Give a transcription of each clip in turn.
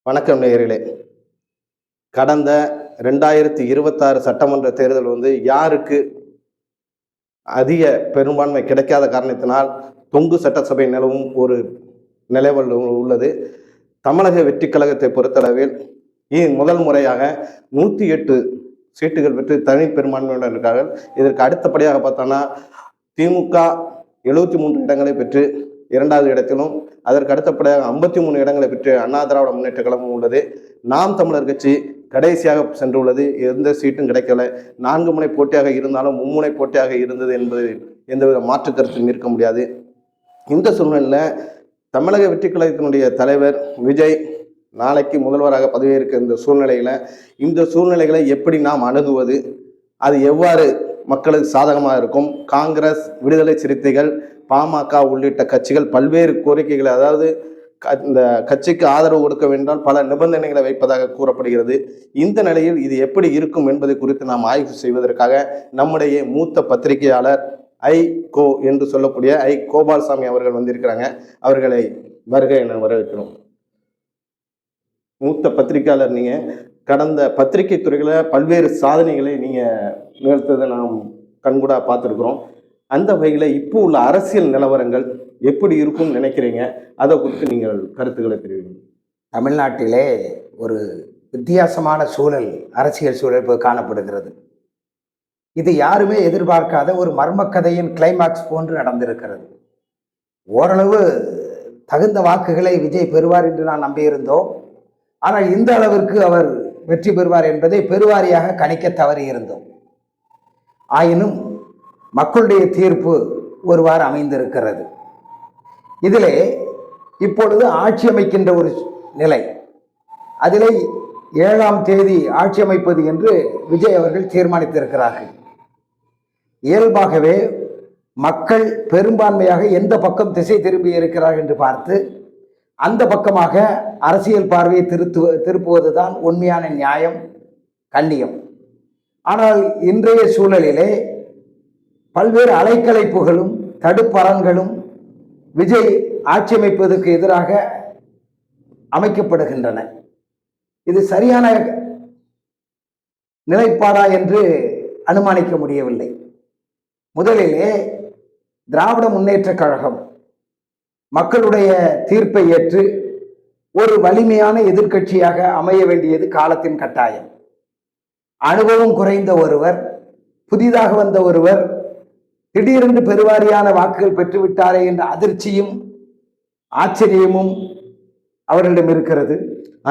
வணக்கம் நேயர்களே. கடந்த 2026 சட்டமன்ற தேர்தல் யாருக்கு அதிக பெரும்பான்மை கிடைக்காத காரணத்தினால் தொங்கு சட்டசபை நிலவும் ஒரு நிலவல் உள்ளது. தமிழக வெற்றி கழகத்தை பொறுத்தளவில் முதல் முறையாக 108 சீட்டுகள் பெற்று தனி பெரும்பான்மையுடன் இருக்கார்கள். இதற்கு அடுத்தபடியாக பார்த்தோன்னா திமுக 73 இடங்களை பெற்று இரண்டாவது இடத்திலும், அதற்கு அடுத்தபடியாக 53 இடங்களை பெற்று அண்ணா திராவிட முன்னேற்ற கழகம் உள்ளது. நாம் தமிழர் கட்சி கடைசியாக சென்றுள்ளது. எந்த சீட்டும் கிடைக்கல. 4 முனை போட்டியாக இருந்தாலும் மும்முனை போட்டியாக இருந்தது என்பது எந்தவித மாற்று கருத்தும் இருக்க முடியாது. இந்த சூழ்நிலையில் தமிழக வெற்றி கழகத்தினுடைய தலைவர் விஜய் நாளைக்கு முதல்வராக பதவியேற்க இந்த சூழ்நிலைகளை எப்படி நாம் அணுகுவது, அது எவ்வாறு மக்களுக்கு சாதகமாக இருக்கும்? காங்கிரஸ், விடுதலை சிறுத்தைகள், பாமக உள்ளிட்ட கட்சிகள் பல்வேறு கோரிக்கைகளை, அதாவது இந்த கட்சிக்கு ஆதரவு கொடுக்க வேண்டால் பல நிபந்தனைகளை வைப்பதாக கூறப்படுகிறது. இந்த நிலையில் இது எப்படி இருக்கும் என்பதை குறித்து நாம் ஆய்வு செய்வதற்காக நம்முடைய மூத்த பத்திரிகையாளர் கோ என்று சொல்லக்கூடிய கோபால்சாமி அவர்கள் வந்திருக்கிறாங்க. அவர்களை வருக என வரவேற்கிறோம். மூத்த பத்திரிகையாளர், நீங்க கடந்த பத்திரிகை துறையில பல்வேறு சாதனைகளை நீங்க நிகழ்த்ததை நாம் கண்கூடா பார்த்துருக்குறோம். அந்த வகையில இப்போ உள்ள அரசியல் நிலவரங்கள் எப்படி இருக்கும்னு நினைக்கிறீங்க? அதை குறித்து நீங்கள் கருத்துக்களை தெரிவிங்க. தமிழ்நாட்டிலே ஒரு வித்தியாசமான சூழல், அரசியல் சூழல் இப்போ காணப்படுகிறது. இது யாருமே எதிர்பார்க்காத ஒரு மர்மக்கதையின் கிளைமாக்ஸ் போன்று நடந்திருக்கிறது. ஓரளவு தகுந்த வாக்குகளை விஜய் பெறுவார் என்று நான் நம்பியிருந்தோம். ஆனால் இந்த அளவிற்கு அவர் வெற்றி பெறுவார் என்பதை பெருவாரியாக கணிக்க தவறியிருந்தோம். ஆயினும் மக்களுடைய தீர்ப்பு ஒருவாறு அமைந்திருக்கிறது. இதிலே இப்பொழுது ஆட்சி அமைக்கின்ற ஒரு நிலை, அதிலே 7ஆம் தேதி ஆட்சி அமைப்பது என்று விஜய் அவர்கள் தீர்மானித்திருக்கிறார்கள். இயல்பாகவே மக்கள் பெரும்பான்மையாக எந்த பக்கம் திசை திரும்பி இருக்கிறார்கள் என்று பார்த்து அந்த பக்கமாக அரசியல் பார்வையை திருப்புவதுதான் உண்மையான நியாயம், கண்ணியம். ஆனால் இன்றைய சூழலிலே பல்வேறு அலைக்கலைப்புகளும் தடுப்பரன்களும் விஜய் ஆட்சி அமைப்பதற்கு எதிராக அமைக்கப்படுகின்றன. இது சரியான நிலைப்பாடா என்று அனுமானிக்க முடியவில்லை. முதலிலே திராவிட முன்னேற்ற கழகம் மக்களுடைய தீர்ப்பை ஏற்று ஒரு வலிமையான எதிர்க்கட்சியாக அமைய வேண்டியது காலத்தின் கட்டாயம். அனுபவம் குறைந்த ஒருவர், புதிதாக வந்த ஒருவர் திடீரென்று பெருவாரியான வாக்குகள் பெற்றுவிட்டாரே என்ற அதிர்ச்சியும் ஆச்சரியமும் அவர்களிடம் இருக்கிறது.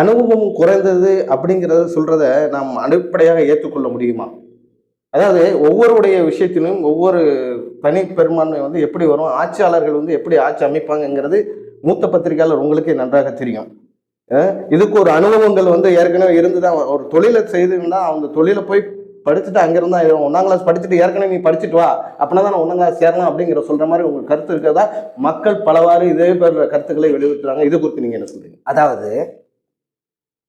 அனுபவம் குறைந்தது அப்படிங்கிறத சொல்றத நாம் அடிப்படையாக ஏற்றுக்கொள்ள முடியுமா? அதாவது ஒவ்வொருடைய விஷயத்திலும் ஒவ்வொரு தனி பெரும்பான்மை எப்படி வரும், ஆட்சியாளர்கள் எப்படி ஆட்சி அமைப்பாங்கிறது மூத்த பத்திரிகையாளர் உங்களுக்கே நன்றாக தெரியும். இதுக்கு ஒரு அனுபவங்கள் ஏற்கனவே இருந்துதான். ஒரு தொழிலை செய்துன்னா அந்த தொழிலை போய் படிச்சுட்டு அங்கிருந்தா 1ஆம் கிளாஸ் படிச்சுட்டு ஏற்கனவே நீ படிச்சுட்டு வா, அப்படின்னா தான் 1ஆம் கிளாஸ் சேரலாம் அப்படிங்கிற சொல்ற மாதிரி உங்களுக்கு கருத்து இருக்கிறதா மக்கள் பலவாறு இதே பேர் கருத்துக்களை வெளியிட்டுறாங்க. இது குறித்து நீங்க என்ன சொல்றீங்க? அதாவது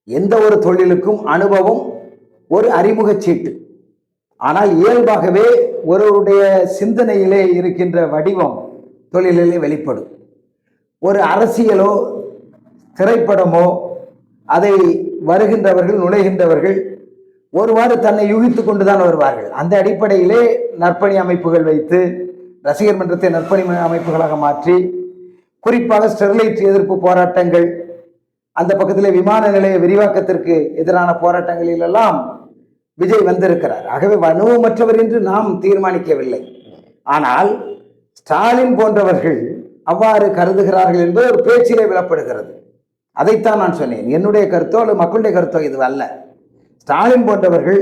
எந்த ஒரு தொழிலுக்கும் அனுபவம் ஒரு அறிமுக சீட்டு. ஆனால் இயல்பாகவே ஒருவருடைய சிந்தனையிலே இருக்கின்ற வடிவம் தொழிலிலே வெளிப்படும். ஒரு அரசியலோ திரைப்படமோ அதை வருகின்றவர்கள் நுழைகின்றவர்கள் ஒருவாறு தன்னை யூகித்து கொண்டுதான் வருவார்கள். அந்த அடிப்படையிலே நற்பணி அமைப்புகள் வைத்து ரசிகர் மன்றத்தை நற்பணி அமைப்புகளாக மாற்றி, குறிப்பாக ஸ்டெர்லைட் எதிர்ப்பு போராட்டங்கள், அந்த பக்கத்திலே விமான நிலைய விரிவாக்கத்திற்கு எதிரான போராட்டங்களிலெல்லாம் விஜய் வந்திருக்கிறார். ஆகவே அனுபவமற்றவர் என்று நாம் தீர்மானிக்கவில்லை. ஆனால் ஸ்டாலின் போன்றவர்கள் அவ்வாறு கருதுகிறார்கள் என்பது ஒரு பேச்சிலே விளப்படுகிறது. அதைத்தான் நான் சொன்னேன். என்னுடைய கருத்தோ அல்லது மக்களுடைய கருத்தோ இது அல்ல. ஸ்டாலின் போன்றவர்கள்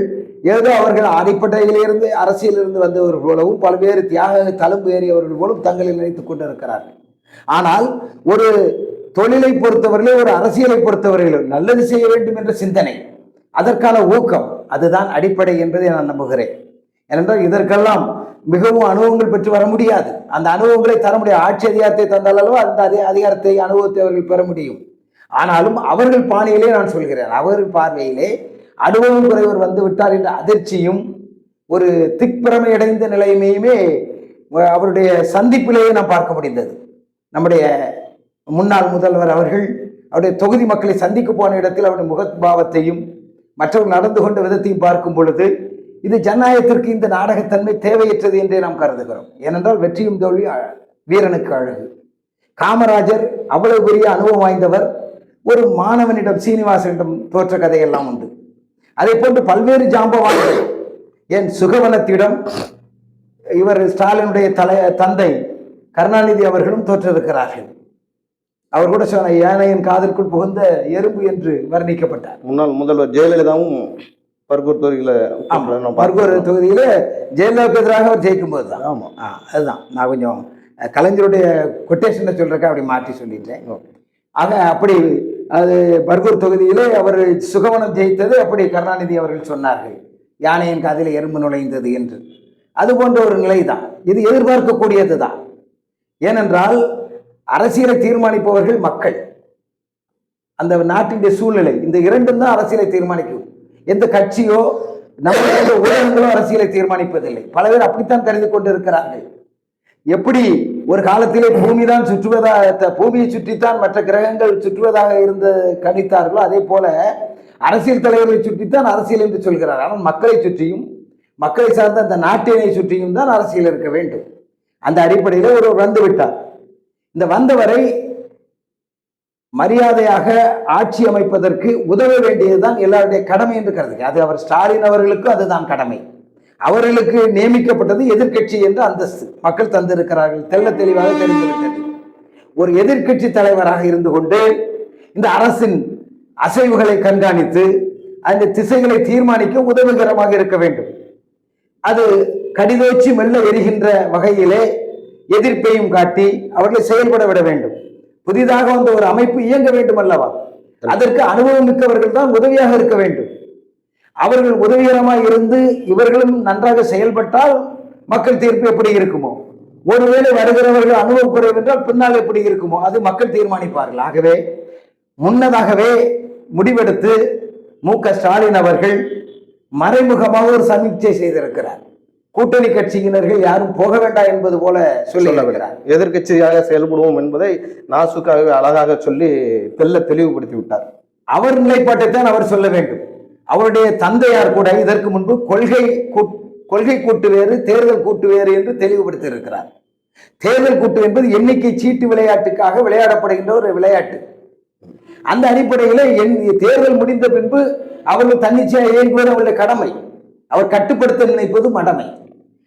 ஏதோ அவர்கள் அடிப்படையிலிருந்து அரசியலிருந்து வந்தவர்கள் போலவும் பல்வேறு தியாக தழும்பு ஏறியவர்கள் போலும் தங்களை நினைத்துக் கொண்டிருக்கிறார்கள். ஆனால் ஒரு தொழிலை பொறுத்தவர்களே, ஒரு அரசியலை பொறுத்தவர்களும் நல்லது செய்ய வேண்டும் என்ற சிந்தனை, அதற்கான ஊக்கம், அதுதான் அடிப்படை என்பதை நான் நம்புகிறேன். ஏனென்றால் இதற்கெல்லாம் மிகவும் அனுபவங்கள் பெற்று வர முடியாது. அந்த அனுபவங்களை தர முடியாது. ஆட்சி அதிகாரத்தை தந்தாலும் அந்த அதிகாரத்தை அனுபவத்தை அவர்கள் பெற முடியும். ஆனாலும் அவர்கள் பாணியிலே நான் சொல்கிறேன், அவர்கள் பார்வையிலே அனுபவம் குறைவர் வந்து விட்டார் என்ற அதிர்ச்சியும் ஒரு திக்பிரமையடைந்த நிலைமையுமே அவருடைய சந்திப்பிலேயே நாம் பார்க்க முடிந்தது. நம்முடைய முன்னாள் முதல்வர் அவர்கள் அவருடைய தொகுதி மக்களை சந்திக்க போன இடத்தில் அவருடைய முகபாவத்தையும் மற்றவர்கள் நடந்து கொண்ட விதத்தையும் பார்க்கும் பொழுது இது ஜனநாயகத்திற்கு இந்த நாடகத்தன்மை தேவையற்றது என்றே நாம் கருதுகிறோம். ஏனென்றால் வெற்றியும் தோல்வி வீரனுக்கு அழகு. காமராஜர் அவ்வளவு பெரிய அனுபவம் வாய்ந்தவர். ஒரு மாணவனிடம் சீனிவாசனிடம் தோற்ற கதையெல்லாம் உண்டு. அதே போன்று பல்வேறு ஜாம்பவான்கள், என் சுகவனத்திடம் இவர் ஸ்டாலினுடைய தந்தை கருணாநிதி அவர்களும் தோற்றிருக்கிறார்கள். அவர் கூட சொன்ன யானையின் காதலுக்குள் புகுந்த எறும்பு என்று வர்ணிக்கப்பட்டார். முன்னாள் முதல்வர் ஜெயலலிதாவும் பர்கூர் தொகுதியில பர்கூர் தொகுதியில ஜெயலலிதாவுக்கு எதிராக அவர் ஜெயிக்கும் போது தான். ஆமா, அதுதான் நான் கொஞ்சம் கலைஞருடைய கொட்டேஷனை சொல்றதுக்கு அப்படி மாற்றி சொல்லிட்டேன். ஆக அப்படி அது பர்கூர் தொகுதியிலே அவர் சுகவனம் ஜெயித்தது அப்படி கருணாநிதி அவர்கள் சொன்னார்கள், யானையின் காதில் எறும்பு நுழைந்தது என்று. அது போன்ற ஒரு நிலை தான் இது, எதிர்பார்க்கக்கூடியது தான். ஏனென்றால் அரசியலை தீர்மானிப்பவர்கள் மக்கள், அந்த நாட்டினுடைய சூழ்நிலை, இந்த இரண்டும் தான் அரசியலை தீர்மானிக்கும். எந்த கட்சியோ நம்ம ஊடகங்களோ அரசியலை தீர்மானிப்பதில்லை. பல பேர் அப்படித்தான் கருதி கொண்டு இருக்கிறார்கள். எப்படி ஒரு காலத்திலே பூமிதான் சுற்றுவதாக, பூமியை சுற்றித்தான் மற்ற கிரகங்கள் சுற்றுவதாக இருந்து கணித்தார்களோ, அதே போல அரசியல் தலைவர்களை சுற்றித்தான் அரசியல் என்று சொல்கிறார். ஆனால் மக்களை சுற்றியும் மக்களை சார்ந்த அந்த நாட்டினை சுற்றியும் தான் அரசியல் இருக்க வேண்டும். அந்த அடிப்படையில் ஒருவர் வந்து விட்டார். இந்த வந்தவரை மரியாதையாக ஆட்சி அமைப்பதற்கு உதவ வேண்டியதுதான் எல்லாருடைய கடமை என்று கருதுகிறேன். அது அவர் ஸ்டாலின் அவர்களுக்கும் அதுதான் கடமை. அவர்களுக்கு நியமிக்கப்பட்டது எதிர்க்கட்சி என்ற அந்தஸ்து மக்கள் தந்திருக்கிறார்கள். தெள்ள தெளிவாக தெரிந்துவிட்டது. ஒரு எதிர்க்கட்சி தலைவராக இருந்து கொண்டு இந்த அரசின் அசைவுகளை கண்காணித்து அந்த திசைகளை தீர்மானிக்க உதவிகரமாக இருக்க வேண்டும். அது கடிதோச்சி மெல்ல எரிகின்ற வகையிலே எதிர்ப்பையும் காட்டி அவர்களை செயல்பட விட வேண்டும். புதிதாக வந்த ஒரு அமைப்பு இயங்க வேண்டும் அல்லவா? அதற்கு அனுபவம் மிக்கவர்கள் தான் உதவியாக இருக்க வேண்டும். அவர்கள் உதவிகரமாக இருந்து இவர்களும் நன்றாக செயல்பட்டால் மக்கள் தீர்ப்பு எப்படி இருக்குமோ, ஒருவேளை வருகிறவர்கள் அனுபவ குறைவு என்றால் பின்னால் எப்படி இருக்குமோ அது மக்கள் தீர்மானிப்பார்கள். ஆகவே முன்னதாகவே முடிவெடுத்து மு.க.ஸ்டாலின் அவர்கள் மறைமுகமாக ஒரு சமீட்சை செய்திருக்கிறார். கூட்டணி கட்சியினர்கள் யாரும் போக வேண்டாம் என்பது போல சொல்லுகிறார். எதிர்கட்சியாக செயல்படுவோம் என்பதை நாசுக்காகவே அழகாக சொல்லி தெளிவுபடுத்தி விட்டார். அவர் நிலைப்பாட்டை தான் அவர் சொல்ல வேண்டும். அவருடைய தந்தையார் கூட இதற்கு முன்பு கொள்கை கூட்டு வேறு தேர்தல் கூட்டு வேறு என்று தெளிவுபடுத்தி இருக்கிறார். தேர்தல் கூட்டு என்பது எண்ணிக்கை சீட்டு விளையாட்டுக்காக விளையாடப்படுகின்ற ஒரு விளையாட்டு. அந்த அடிப்படையில் தேர்தல் முடிந்த பின்பு அவர்கள் தன்னிச்சையாக இயங்குவது அவருடைய கடமை. அவர் கட்டுப்படுத்த நினைப்பது மடமை.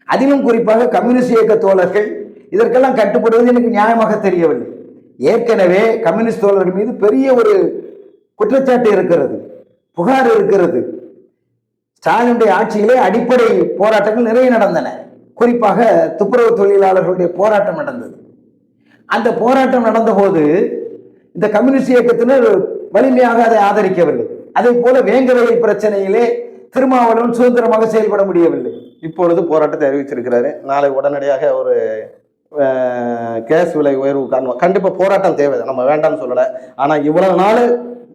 அதிலும் குறிப்பாக கம்யூனிஸ்ட் இயக்க தோழர்கள் இதற்கெல்லாம் கட்டுப்படுவது எனக்கு நியாயமாக தெரியவில்லை. ஏற்கனவே கம்யூனிஸ்ட் தோழர்கள் மீது பெரிய ஒரு குற்றச்சாட்டு இருக்கிறது, புகார் இருக்கிறது. ஸ்டாலினுடைய ஆட்சியிலே அடிப்படை போராட்டங்கள் நிறைய நடந்தன. குறிப்பாக துப்புரவு தொழிலாளர்களுடைய போராட்டம் நடந்தது. அந்த போராட்டம் நடந்த போது இந்த கம்யூனிஸ்ட் இயக்கத்தினர் வலிமையாக அதை ஆதரிக்கவில்லை. அதே போல வேங்க வயல் பிரச்சனையிலே திருமாவளவன் சுதந்திரமாக செயல்பட முடியவில்லை. இப்பொழுது போராட்டத்தை அறிவிச்சிருக்கிறாரு. நாளை உடனடியாக ஒரு கேஸ் விலை உயர்வு காரணம் கண்டிப்பா போராட்டம் தேவை, நம்ம வேண்டாம்னு சொல்லலை. ஆனா இவ்வளவு நாள்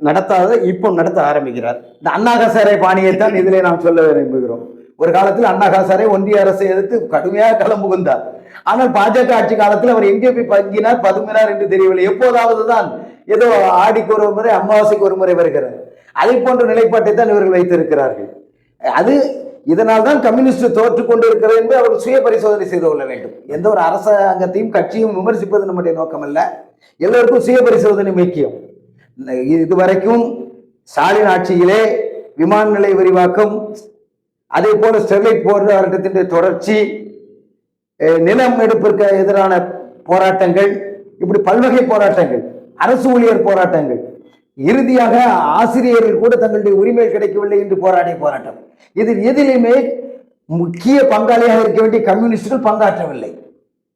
நடத்தாத இப்போ நடத்த ஆரம்பிக்கிறார். இந்த அண்ணா ஹசாரே பாணியைத்தான் இதிலே நாம் சொல்ல விரும்புகிறோம். ஒரு காலத்தில் அண்ணா ஹசாரே ஒன்றிய அரசை எதிர்த்து கடுமையாக களம் புகுந்தார். ஆனால் பாஜக ஆட்சி காலத்தில் அவர் எங்கே போய் பங்கினார் பதுங்கினார் என்று தெரியவில்லை. எப்போதாவது தான் ஏதோ ஆடிக்கு ஒரு முறை அமாவாசைக்கு ஒரு முறை வருகிறார். அதை போன்ற நிலைப்பாட்டை தான் இவர்கள் வைத்திருக்கிறார்கள். அது இதனால் தான் கம்யூனிஸ்ட் தோற்று கொண்டு இருக்கிறது என்று அவர்கள் சுய பரிசோதனை செய்து கொள்ள வேண்டும். எந்த ஒரு அரசாங்கத்தையும் கட்சியும் விமர்சிப்பது நம்முடைய நோக்கம் அல்ல. எல்லோருக்கும் சுய பரிசோதனை முக்கியம். இதுவரைக்கும் ஸ்டாலின் ஆட்சியிலே விமான நிலைய விரிவாக்கம், அதே போல ஸ்டெர்லைட் போராட்டத்தின் தொடர்ச்சி, நிலம் எடுப்பிற்கு எதிரான போராட்டங்கள், இப்படி பல்வகை போராட்டங்கள், அரசு ஊழியர் போராட்டங்கள், இறுதியாக ஆசிரியர்கள் கூட தங்களுடைய உரிமை கிடைக்கவில்லை என்று போராடிய போராட்டம், இதில் எதிலுமே முக்கிய பங்காளியாக இருக்க வேண்டிய கம்யூனிஸ்டுகள் பங்காற்றவில்லை.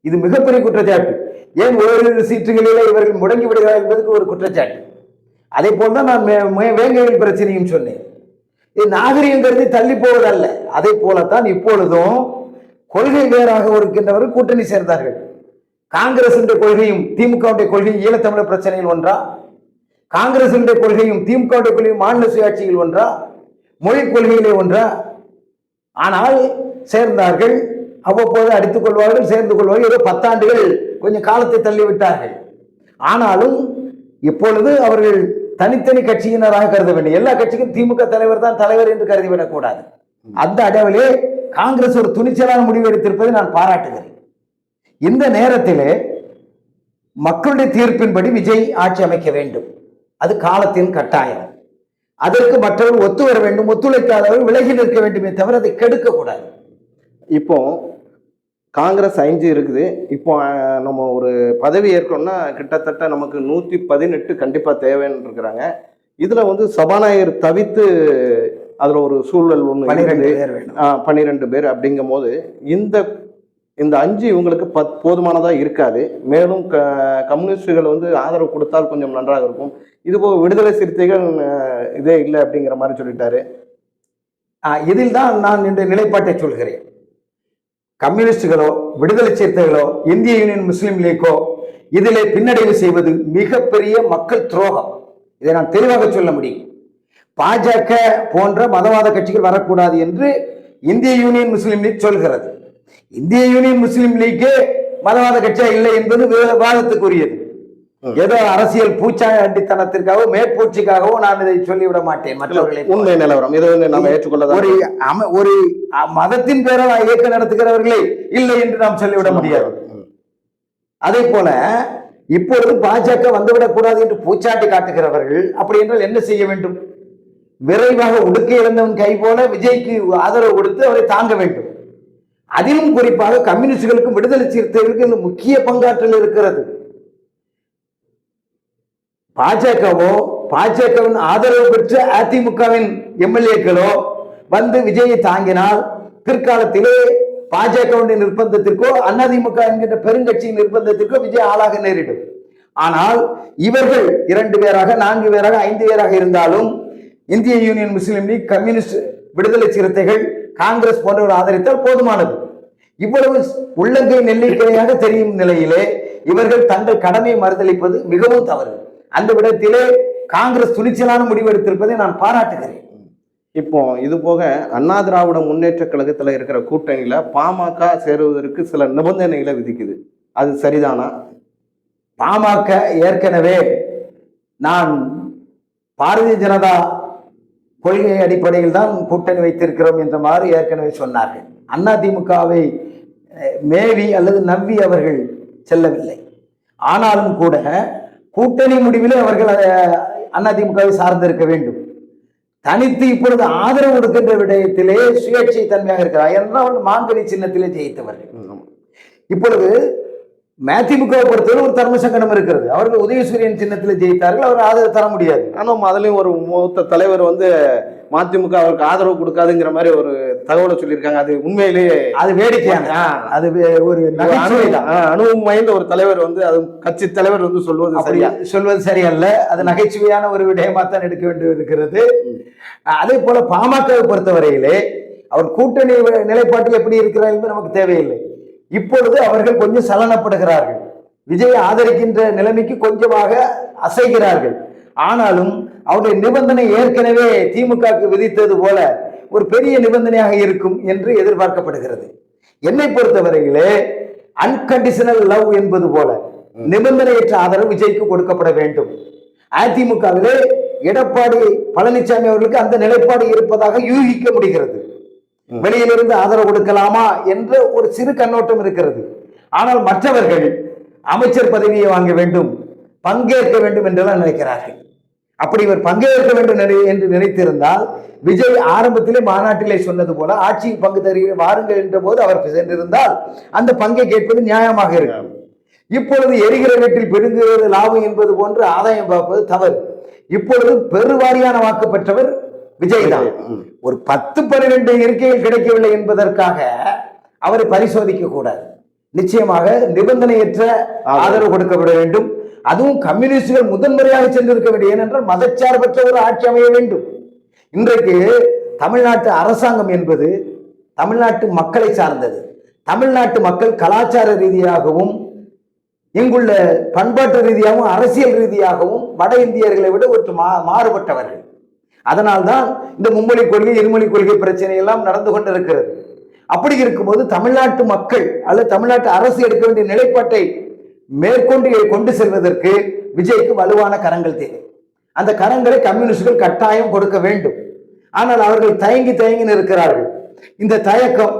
இது மிகப்பெரிய குற்றச்சாட்டு. ஏன் ஓரிரு சீட்டுகளிலே இவர்கள் முடங்கி விடுகிறார் என்பதற்கு ஒரு குற்றச்சாட்டு. அதே போல்தான் நான் வேங்கையில் பிரச்சனையும் சொன்னேன். இது நாகரிகம் கருதி தள்ளி போவதல்ல. அதே போலத்தான் இப்பொழுதும் கொள்கை வேறாக இருக்கின்றவர்கள் கூட்டணி சேர்ந்தார்கள். காங்கிரஸ் கொள்கையும் திமுக கொள்கையும் ஈழத்தமிழர் பிரச்சனையில் ஒன்றா? காங்கிரஸ் கொள்கையும் திமுக கொள்கையும் மாநில சுயாட்சியில் ஒன்றா? மொழி கொள்கையிலே ஒன்றா? ஆனால் சேர்ந்தார்கள். அவ்வப்போது அடித்துக் கொள்வார்கள், சேர்ந்து கொள்வார்கள். ஏதோ 10 ஆண்டுகள் கொஞ்சம் காலத்தை தள்ளிவிட்டார்கள். ஆனாலும் இப்பொழுது அவர்கள் தனித்தனி கட்சியினராக கருத வேண்டும். எல்லா கட்சிக்கும் திமுக தலைவர் தான் தலைவர் என்று கருதிவிடக் கூடாது. அந்த அளவிலே காங்கிரஸ் ஒரு துணிச்சலான முடிவு எடுத்திருப்பதை நான் பாராட்டுகிறேன். இந்த நேரத்திலே மக்களுடைய தீர்ப்பின்படி விஜய் ஆட்சி அமைக்க வேண்டும். அது காலத்தின் கட்டாயம். அதற்கு மற்றவர்கள் ஒத்து வர வேண்டும். ஒத்துழைக்காதவர்கள் விலகி நிற்க வேண்டுமே தவிர அதை கெடுக்க கூடாது. இப்போ காங்கிரஸ் 5 இருக்குது. இப்போ நம்ம ஒரு பதவி ஏற்கனோம்னா கிட்டத்தட்ட நமக்கு 118 கண்டிப்பா தேவைன்னு இருக்கிறாங்க. இதுல வந்து சபாநாயகர் தவித்து அதுல ஒரு சூழல் ஒண்ணு 12 பேர் வேணும். 12 பேர் அப்படிங்கும் போது இந்த 5 இவங்களுக்கு போதுமானதா இருக்காது. மேலும் கம்யூனிஸ்டுகள் வந்து ஆதரவு கொடுத்தால் கொஞ்சம் நன்றாக இருக்கும். இது போக விடுதலை சிறுத்தைகள் இதே இல்லை அப்படிங்கிற மாதிரி சொல்லிட்டாரு. இதில் தான் நான் இந்த நிலைப்பாட்டை சொல்கிறேன். கம்யூனிஸ்டுகளோ விடுதலை சிறுத்தைகளோ இந்திய யூனியன் முஸ்லீம் லீக்கோ இதிலே பின்னடைவு செய்வது மிகப்பெரிய மக்கள் துரோகம். இதை நான் தெளிவாக சொல்ல முடியும். பாஜக போன்ற மதவாத கட்சிகள் வரக்கூடாது என்று இந்திய யூனியன் முஸ்லீம் லீக் சொல்கிறது. இந்திய யூனியன் முஸ்லீம் லீக்கே மதவாத கட்சியா இல்லை என்பது விவாதத்துக்குரியது. ஏதோ அரசியல் பூச்சாண்டித்தனத்திற்காகவோ மேற்பூச்சிக்காகவோ நான் இதை சொல்லிவிட மாட்டேன். மற்றவர்களை உண்மை நிலவரம் இதை நம்ம ஏற்றுக்கொள்ள ஒரு மதத்தின் பேரால் இயக்க நடத்துகிறவர்களே இல்லை என்று நாம் சொல்லிவிட முடியாது. அதே போல இப்பொழுது பாஜக வந்துவிடக் கூடாது என்று பூச்சாட்டி காட்டுகிறவர்கள் அப்படி என்றால் என்ன செய்ய வேண்டும்? விரைவாக உடுக்க இழந்தவன் கை போல விஜய்க்கு ஆதரவு கொடுத்து அவரை தாங்க வேண்டும். அதிலும் குறிப்பாக கம்யூனிஸ்டுகளுக்கும் விடுதலை சிறுத்தைகளுக்கும் இந்த முக்கிய பங்காற்றல் இருக்கிறது. பாஜகவின் ஆதரவு பெற்ற அதிமுகவின் எம்எல்ஏக்களோ வந்து விஜயை தாங்கினால் பிற்காலத்திலே பாஜகவுடைய நிர்பந்தத்திற்கோ அதிமுக என்கின்ற பெருங்கட்சியின் நிர்பந்தத்திற்கோ விஜய் ஆளாக நேரிடும். ஆனால் இவர்கள் 2 பேராக 4 பேராக 5 பேராக இருந்தாலும் இந்திய யூனியன் முஸ்லீம் லீக், கம்யூனிஸ்ட், விடுதலை சிறுத்தைகள், காங்கிரஸ் போன்றவர் ஆதரித்தால் போதுமானது. இவ்வளவு உள்ளங்கை நெல்லிக்கையாக தெரியும் நிலையிலே இவர்கள் தங்கள் கடமையை மறுதளிப்பது மிகவும் தவறு. அந்த விடத்திலே காங்கிரஸ் துணிச்சலான முடிவு எடுத்திருப்பதை நான் பாராட்டுகிறேன். இப்போ இது போக அண்ணா திராவிட முன்னேற்ற கழகத்துல இருக்கிற கூட்டணியில பாமக சேருவதற்கு சில நிபந்தனைகளை விதிக்குது. அது சரிதானா? பாமக ஏற்கனவே நான் பாரதிய ஜனதா கொள்கை அடிப்படையில் தான் கூட்டணி வைத்திருக்கிறோம் என்ற மாதிரி ஏற்கனவே சொன்னார்கள். அதிமுகவை மேவி அல்லது நம்பி அவர்கள் செல்லவில்லை. ஆனாலும் கூட கூட்டணி முடிவிலே அவர்கள் அதிமுகவை சார்ந்திருக்க வேண்டும். தனித்து இப்பொழுது ஆதரவு கொடுக்கின்ற விடயத்திலே சுயேட்சை தன்மையாக இருக்கிறார் என்றால் அவர்கள் மாங்கனி சின்னத்திலே ஜெயித்தவர்கள். இப்பொழுது மதிமுகவை பொறுத்தவரை ஒரு தர்ம சங்கடம் இருக்கிறது. அவர்கள் உதயசூரியன் சின்னத்தில் ஜெயித்தார்கள். அவர் ஆதரவு தர முடியாது. ஆனால் அதுலயும் ஒரு மூத்த தலைவர் வந்து மதிமுக அவருக்கு ஆதரவு கொடுக்காதுங்கிற மாதிரி ஒரு தகவலை சொல்லியிருக்காங்க. அது உண்மையிலேயே அது வேடிக்கையான அது ஒரு அனுபவம் வாய்ந்த ஒரு தலைவர் வந்து அது கட்சி தலைவர் வந்து சொல்வது சரியல்ல. அது நகைச்சுவையான ஒரு விடயமாத்தான் எடுக்க வேண்டி இருக்கிறது. அதே போல பாமகவை பொறுத்தவரையிலே அவர் கூட்டணி நிலைப்பாட்டில் எப்படி இருக்கிறார் என்று நமக்கு தேவையில்லை. இப்பொழுது அவர்கள் கொஞ்சம் சலனப்படுகிறார்கள். விஜய் ஆதரிக்கின்ற நிலைமைக்கு கொஞ்சமாக அசைகிறார்கள். ஆனாலும் அவருடைய நிபந்தனை ஏற்கனவே திமுகவுக்கு விதித்தது போல ஒரு பெரிய நிபந்தனையாக இருக்கும் என்று எதிர்பார்க்கப்படுகிறது. என்னை பொறுத்தவரையிலே அன்கண்டிஷனல் லவ் என்பது போல நிபந்தனையற்ற ஆதரவு விஜய்க்கு கொடுக்கப்பட வேண்டும். அதிமுகவிலே எடப்பாடி பழனிசாமி அவர்களுக்கு அந்த நிலைப்பாடு இருப்பதாக யூகிக்க முடிகிறது. வெளியிலிருந்து ஆதரவு கொடுக்கலாமா என்ற ஒரு சிறு கண்ணோட்டம் இருக்கிறது. ஆனால் மற்றவர்கள் அமைச்சர் பதவியை வாங்க வேண்டும், பங்கேற்க வேண்டும் என்றெல்லாம் நினைக்கிறார்கள். அப்படி இவர் பங்கேற்க வேண்டும் என்று நினைத்திருந்தால் விஜய் ஆரம்பத்திலே மாநாட்டிலே சொன்னது போல ஆட்சியில் பங்கு தருகிற வாருங்கள் என்ற போது அவர் சென்றிருந்தால் அந்த பங்கை கேட்பது நியாயமாக இருக்கும். இப்பொழுது எரிகிற வீட்டில் பிடுங்குவது லாபம் என்பது போன்று ஆதாயம் பார்ப்பது தவறு. இப்பொழுது பெருவாரியான வாக்கு பெற்றவர் விஜய் தான். ஒரு 10-12 இருக்கைகள் கிடைக்கவில்லை என்பதற்காக அவரை பரிசோதிக்க கூடாது. நிச்சயமாக நிபந்தனையற்ற ஆதரவு கொடுக்கப்பட வேண்டும். அதுவும் கம்யூனிஸ்டுகள் முதன்முறையாக சென்றிருக்க வேண்டும். ஏனென்றால் மதச்சார்பற்ற ஒரு ஆட்சி அமைய வேண்டும். இன்றைக்கு தமிழ்நாட்டு அரசாங்கம் என்பது தமிழ்நாட்டு மக்களை சார்ந்தது. தமிழ்நாட்டு மக்கள் கலாச்சார ரீதியாகவும் இங்குள்ள பண்பாட்டு ரீதியாகவும் அரசியல் ரீதியாகவும் வட இந்தியர்களை விட ஒரு மாறுபட்டவர்கள். அதனால்தான் இந்த மும்மொழி கொள்கை, இருமொழி கொள்கை பிரச்சனை எல்லாம் நடந்து கொண்டிருக்கிறது. அப்படி இருக்கும்போது தமிழ்நாட்டு மக்கள் அல்லது தமிழ்நாட்டு அரசு எடுக்க வேண்டிய நிலைப்பாட்டை மேற்கொண்டு கொண்டு செல்வதற்கு விஜய்க்கு வலுவான கரங்கள் தேவை. அந்த கரங்களை கம்யூனிஸ்டுகள் கட்டாயம் கொடுக்க வேண்டும். ஆனால் அவர்கள் தயங்கி தயங்கி இருக்கிறார்கள். இந்த தயக்கம்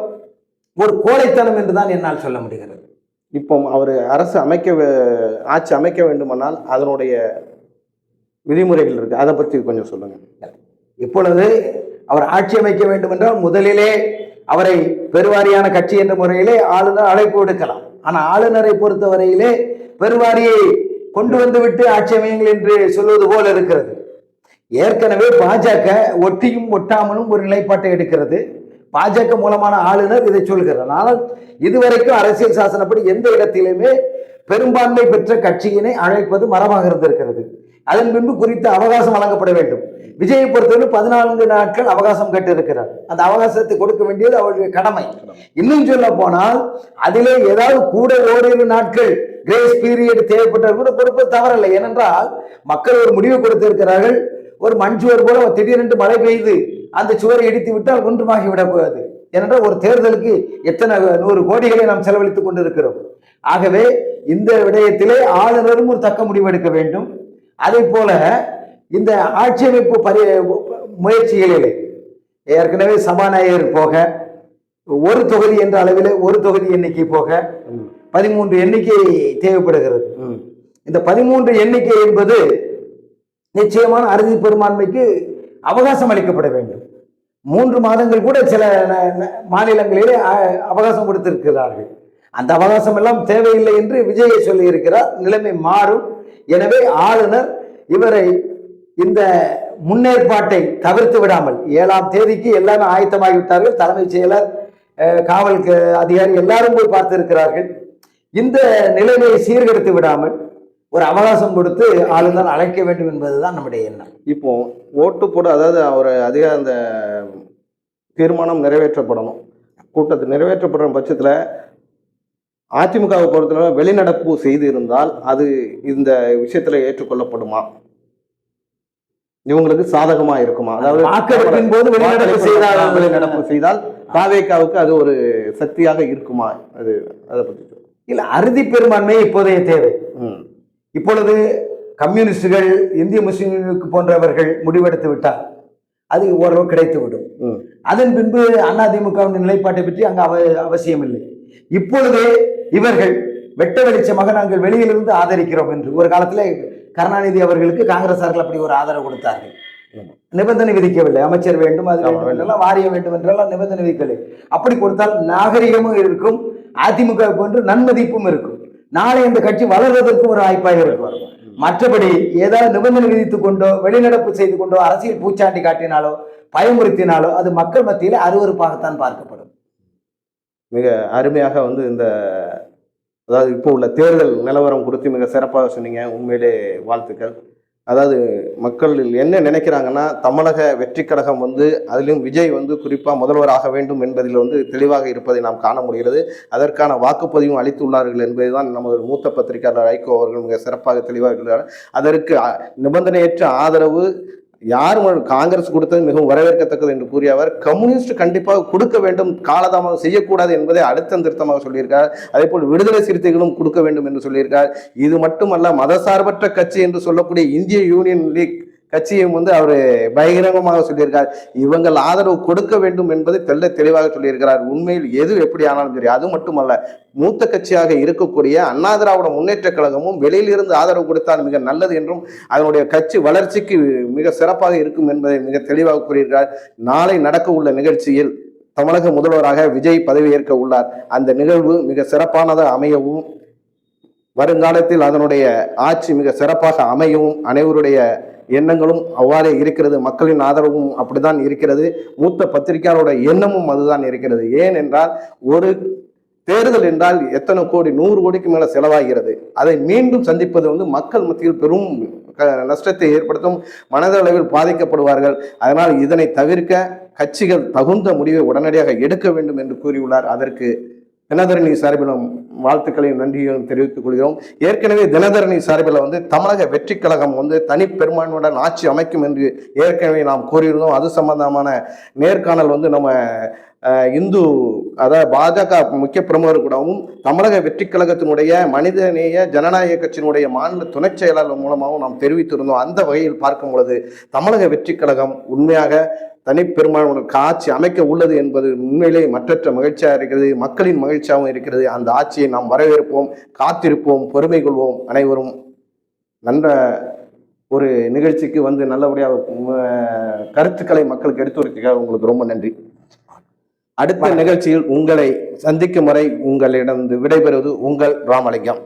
ஒரு கோழைத்தனம் என்றுதான் என்னால் சொல்ல முடிகிறது. இப்போ அவர் அரசு ஆட்சி அமைக்க வேண்டுமானால் அதனுடைய விதிமுறைகள் இருக்கு, அதை பற்றி கொஞ்சம் சொல்லுங்க. இப்பொழுது அவர் ஆட்சி அமைக்க வேண்டும் என்றால் முதலிலே அவரை பெருவாரியான கட்சி என்ற முறையிலே ஆளுநர் அழைப்பு விடுக்கலாம். ஆனால் ஆளுநரை பொறுத்தவரையிலே பெருவாரியை கொண்டு வந்து விட்டு ஆட்சி அமையுங்கள் என்று சொல்வது போல இருக்கிறது. ஏற்கனவே பாஜக ஒட்டியும் ஒட்டாமலும் ஒரு நிலைப்பாட்டை எடுக்கிறது. பாஜக மூலமான ஆளுநர் இதை சொல்கிறார். ஆனால் இதுவரைக்கும் அரசியல் சாசனப்படி எந்த இடத்திலுமே பெரும்பான்மை பெற்ற கட்சியினை அழைப்பது மரபாக இருந்திருக்கிறது. அதன் பின்பு குறித்த அவகாசம் வழங்கப்பட வேண்டும். விஜயை பொறுத்தவரை 14 நாட்கள் அவகாசம் கேட்டிருக்கிறார். அந்த அவகாசத்தை கொடுக்க வேண்டியது அவருடைய கடமை. இன்னும் சொல்ல போனால் அதிலே ஏதாவது கூட ஓரிரு நாட்கள் கிரேஸ் பீரியட் தேவைப்பட்டால் கூட கொடுப்பது தவறில்லை. ஏனென்றால் மக்கள் ஒரு முடிவு கொடுத்திருக்கிறார்கள். ஒரு மண்சுவர் போல திடீரென்று மழை பெய்து அந்த சுவரை இடித்து விட்டால் ஒன்றுமாகி விடக்கூடாது. ஏனென்றால் ஒரு தேர்தலுக்கு எத்தனை 100 கோடிகளை நாம் செலவழித்துக் கொண்டிருக்கிறோம். ஆகவே இந்த விடயத்திலே ஆளுநரும் ஒரு தக்க முடிவு எடுக்க வேண்டும். அதே போல இந்த ஆட்சி அமைப்பு முயற்சிகளிலே ஏற்கனவே சபாநாயகர் போக ஒரு தொகுதி என்ற அளவில் ஒரு தொகுதி எண்ணிக்கை போக 13 எண்ணிக்கை தேவைப்படுகிறது. இந்த 13 எண்ணிக்கை என்பது நிச்சயமான அறுதி பெரும்பான்மைக்கு அவகாசம் அளிக்கப்பட வேண்டும். 3 மாதங்கள் கூட சில மாநிலங்களிலே அவகாசம் கொடுத்திருக்கிறார்கள். அந்த அவகாசம் எல்லாம் தேவையில்லை என்று விஜயை சொல்லி இருக்கிறார். நிலைமை மாறும். எனவே ஆளுநர் இவரை இந்த முன்னேற்பாட்டை தவிர்த்து விடாமல் 7ஆம் தேதிக்கு எல்லாமே ஆயத்தமாகிவிட்டார்கள். தலைமைச் செயலர், காவல் அதிகாரி எல்லாரும் போய் பார்த்திருக்கிறார்கள். இந்த நிலைமையை சீர்கெடுத்து விடாமல் ஒரு அவகாசம் கொடுத்து ஆளுநர் அழைக்க வேண்டும் என்பதுதான் நம்முடைய எண்ணம். இப்போ ஓட்டு போட, அதாவது அவர் அந்த தீர்மானம் நிறைவேற்றப்படணும், கூட்டத்தில் நிறைவேற்றப்படுற பட்சத்தில் அதிமுகவை பொறுத்தவரை வெளிநடப்பு செய்து இருந்தால் அது இந்த விஷயத்துல ஏற்றுக்கொள்ளப்படுமா? இவங்களுக்கு சாதகமா இருக்குமா? அதாவது வாக்கெடுப்பின் போது வெளிநடப்பு செய்தால் தாவேகாவுக்கு அது ஒரு சக்தியாக இருக்குமா? அது அதை பற்றி இல்ல, அறுதி பெரும்பான்மை இப்போதைய தேவை. இப்பொழுது கம்யூனிஸ்டுகள், இந்திய முஸ்லிம்களுக்கு போன்றவர்கள் முடிவெடுத்து விட்டால் அது ஓரளவு கிடைத்துவிடும். அதன் பின்பு அதிமுகவின் நிலைப்பாட்டை பற்றி அங்கு அவசியம் இல்லை. இப்பொழுதே இவர்கள் வெட்ட வெளிச்சமாக நாங்கள் வெளியிலிருந்து ஆதரிக்கிறோம் என்று ஒரு காலத்தில் கருணாநிதி அவர்களுக்கு காங்கிரசார்கள் அப்படி ஒரு ஆதரவு கொடுத்தார்கள். நிபந்தனை விதிக்கவில்லை. அமைச்சர் வேண்டும், அது வேண்டும் என்றெல்லாம், வாரியம் வேண்டும் என்றெல்லாம் நிபந்தனை விதிக்கவில்லை. அப்படி கொடுத்தால் நாகரிகமும் இருக்கும், அதிமுக போன்று நன்மதிப்பும் இருக்கும். நாளை இந்த கட்சி வளர்வதற்கும் ஒரு வாய்ப்பாக இருக்கும். மற்றபடி ஏதாவது நிபந்தனை விதித்துக் கொண்டோ வெளிநடப்பு செய்து கொண்டோ அரசியல் பூச்சாண்டி காட்டினாலோ பயமுறுத்தினாலோ அது மக்கள் மத்தியில் அருவருப்பாகத்தான் பார்க்கப்படும். மிக அருமையாக இந்த அதாவது இப்போ உள்ள தேர்தல் நிலவரம் குறித்து மிக சிறப்பாக சொன்னீங்க. உண்மையிலே வாழ்த்துக்கள். அதாவது மக்கள் என்ன நினைக்கிறாங்கன்னா, தமிழக வெற்றி கழகம் அதிலும் விஜய் குறிப்பாக முதல்வராக வேண்டும் என்பதில் தெளிவாக இருப்பதை நாம் காண முடிகிறது. அதற்கான வாக்குப்பதிவும் அளித்துள்ளார்கள் என்பதுதான் நமது மூத்த பத்திரிகையாளர் ஐகோ அவர்கள் மிக சிறப்பாக தெளிவாக இருக்கிறார். அதற்கு நிபந்தனையற்ற ஆதரவு யாரும் காங்கிரஸ் கொடுத்தது மிகவும் வரவேற்கத்தக்கது என்று கூறிய அவர், கம்யூனிஸ்ட் கண்டிப்பாக கொடுக்க வேண்டும், காலதாமதம் செய்யக்கூடாது என்பதை அழுத்தம் திருத்தமாக சொல்லியிருக்கார். அதே போல் விடுதலை சிறுத்தைகளும் கொடுக்க வேண்டும் என்று சொல்லியிருக்கார். இது மட்டுமல்ல, மதசார்பற்ற கட்சி என்று சொல்லக்கூடிய இந்திய யூனியன் லீக் கட்சியும் அவர் பகிரங்கமாக சொல்லியிருக்கார். இவங்கள் ஆதரவு கொடுக்க வேண்டும் என்பதை தெளிவாக சொல்லியிருக்கிறார். உண்மையில் எது எப்படி ஆனாலும் சரி, அது மட்டுமல்ல, மூத்த கட்சியாக இருக்கக்கூடிய அண்ணா திராவிட முன்னேற்ற கழகமும் வெளியிலிருந்து ஆதரவு கொடுத்தால் மிக நல்லது என்றும் அதனுடைய கட்சி வளர்ச்சிக்கு மிக சிறப்பாக இருக்கும் என்பதை மிக தெளிவாக கூறியிருக்கிறார். நாளை நடக்க உள்ள நிகழ்ச்சியில் தமிழக முதல்வராக விஜய் பதவியேற்க உள்ளார். அந்த நிகழ்வு மிக சிறப்பானதாக அமையவும், வருங்காலத்தில் அதனுடைய ஆட்சி மிக சிறப்பாக அமையவும் அனைவருடைய எண்ணங்களும் அவ்வாறே இருக்கிறது. மக்களின் ஆதரவும் அப்படித்தான் இருக்கிறது. மூத்த பத்திரிகையாளரோட எண்ணமும் அதுதான் இருக்கிறது. ஏன் என்றால், ஒரு தேர்தல் என்றால் எத்தனை கோடி, 100 கோடிக்கு மேல செலவாகிறது. அதை மீண்டும் சந்திப்பது மக்கள் மத்தியில் பெரும் நஷ்டத்தை ஏற்படுத்தும், மனதளவில் பாதிக்கப்படுவார்கள். அதனால் இதனை தவிர்க்க கட்சிகள் தகுந்த முடிவை உடனடியாக எடுக்க வேண்டும் என்று கூறியுள்ளார். அதற்கு தினதரணி சார்பிலும் வாழ்த்துக்களையும் நன்றியும் தெரிவித்துக் கொள்கிறோம். ஏற்கனவே தினதரணி சார்பில் வந்து தமிழக வெற்றி கழகம் வந்து தனி பெரும்பான்மையுடன் ஆட்சி அமைக்கும் என்று ஏற்கனவே நாம் கூறியிருந்தோம். அது சம்பந்தமான நேர்காணல் வந்து நம்ம இந்து அதாவது பாஜக முக்கிய பிரமுகர் கூடவும் தமிழக வெற்றி கழகத்தினுடைய மனிதநேய ஜனநாயக கட்சியினுடைய மாநில துணை செயலாளர் மூலமாகவும் நாம் தெரிவித்திருந்தோம். அந்த வகையில் பார்க்கும் பொழுது தமிழக வெற்றி கழகம் உண்மையாக தனிப்பெரும்பான்மையுடன் ஆட்சி அமைக்க உள்ளது என்பது உண்மையிலே மற்றற்ற மகிழ்ச்சியாக இருக்கிறது, மக்களின் மகிழ்ச்சியாகவும் இருக்கிறது. அந்த ஆட்சியை நாம் வரவேற்போம், காத்திருப்போம், பொறுமை கொள்வோம். அனைவரும் நல்ல ஒரு நிகழ்ச்சிக்கு வந்து நல்லபடியாக கருத்துக்களை மக்களுக்கு எடுத்துரைத்துக்காக உங்களுக்கு ரொம்ப நன்றி. அடுத்த நிகழ்ச்சியில் உங்களை சந்திக்கும் வரை உங்களிடம் விடைபெறுவது உங்கள் ராமலிங்கம்.